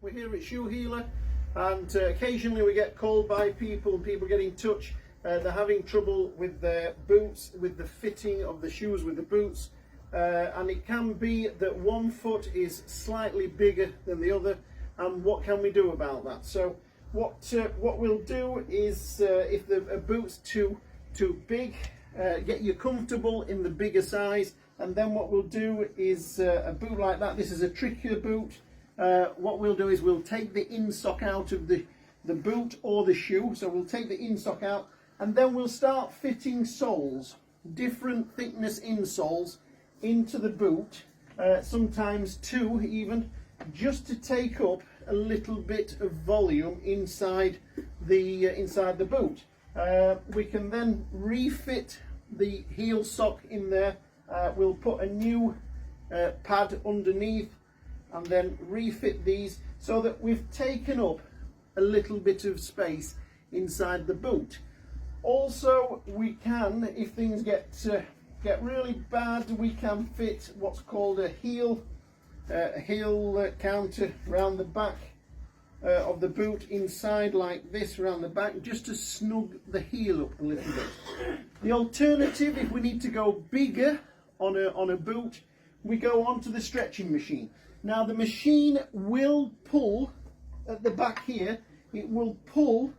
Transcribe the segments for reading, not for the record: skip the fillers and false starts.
We're here at Shoe Healer, and occasionally we get called by people get in touch. They're having trouble with their boots, with the fitting of the shoes with the boots, and it can be that one foot is slightly bigger than the other, and what can we do about that? So what we'll do is, if the boot's too big, get you comfortable in the bigger size, and then what we'll do is a boot like that. This is a trickier boot. What we'll do is we'll take the insock out of the boot or the shoe. So we'll take the insock out, and then we'll start fitting soles, different thickness insoles into the boot, sometimes two even, just to take up a little bit of volume inside the boot. We can then refit the heel sock in there. We'll put a new pad underneath and then refit these so that we've taken up a little bit of space inside the boot. Also, we can, if things get really bad, we can fit what's called a heel counter around the back of the boot, inside like this around the back, just to snug the heel up a little bit. The alternative, if we need to go bigger on a boot, we go onto the stretching machine. Now the machine will pull at the back here, it will pull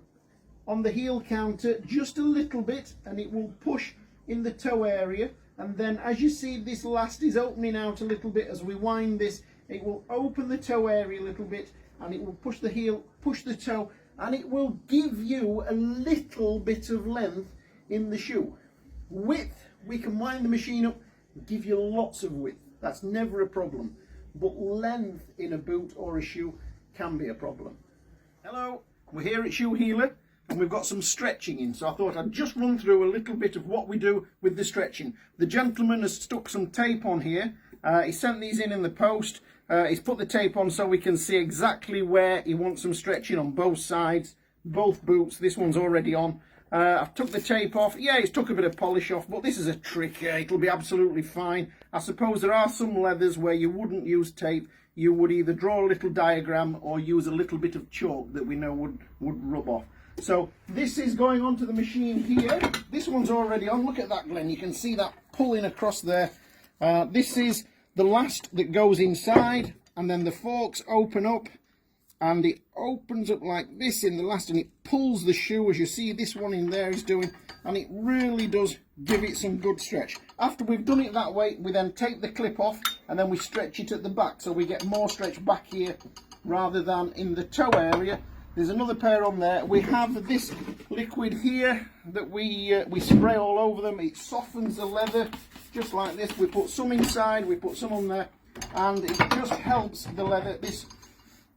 on the heel counter just a little bit, and it will push in the toe area, and then as you see, this last is opening out a little bit. As we wind this, it will open the toe area a little bit, and it will push the heel, push the toe, and it will give you a little bit of length in the shoe. Width, we can wind the machine up, give you lots of width, that's never a problem. But length in a boot or a shoe can be a problem. Hello, we're here at Shoe Healer, and we've got some stretching in, so I thought I'd just run through a little bit of what we do with the stretching. The gentleman has stuck some tape on here. He sent these in the post. He's put the tape on so we can see exactly where he wants some stretching on both sides, both boots. This one's already on. I've took the tape off. Yeah, it's took a bit of polish off, but this is a trick. It'll be absolutely fine. I suppose there are some leathers where you wouldn't use tape. You would either draw a little diagram or use a little bit of chalk that we know would rub off. So this is going onto the machine here. This one's already on. Look at that, Glenn. You can see that pulling across there. This is the last that goes inside, and then the forks open up, and it opens up like this in the last, and it pulls the shoe, as you see this one in there is doing, and it really does give it some good stretch. After we've done it that way, we then take the clip off, and then we stretch it at the back, so we get more stretch back here rather than in the toe area. There's another pair on there. We have this liquid here that we spray all over them. It softens the leather just like this. We put some inside, we put some on there, and it just helps the leather. This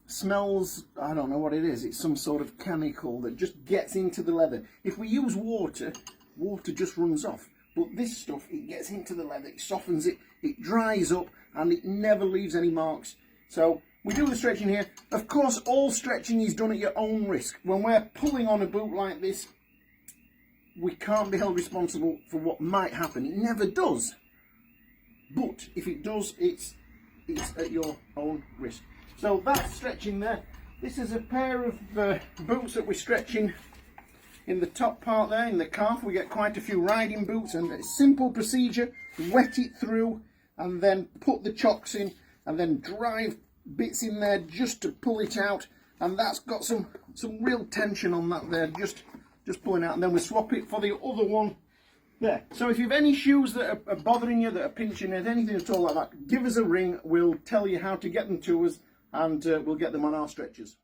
smells, I don't know what it is, it's some sort of chemical that just gets into the leather. If we use water, water just runs off, but this stuff, it gets into the leather, it softens it, it dries up, and it never leaves any marks. So we do the stretching here. Of course, all stretching is done at your own risk. When we're pulling on a boot like this, we can't be held responsible for what might happen. It never does, but if it does, it's at your own risk. So that's stretching there. This is a pair of boots that we're stretching in the top part there, in the calf. We get quite a few riding boots, and a simple procedure: wet it through and then put the chocks in and then drive bits in there just to pull it out, and that's got some real tension on that there, just pulling out, and then we swap it for the other one there. So if you've any shoes that are bothering you, that are pinching it, anything at all like that, give us a ring. We'll tell you how to get them to us, and we'll get them on our stretchers.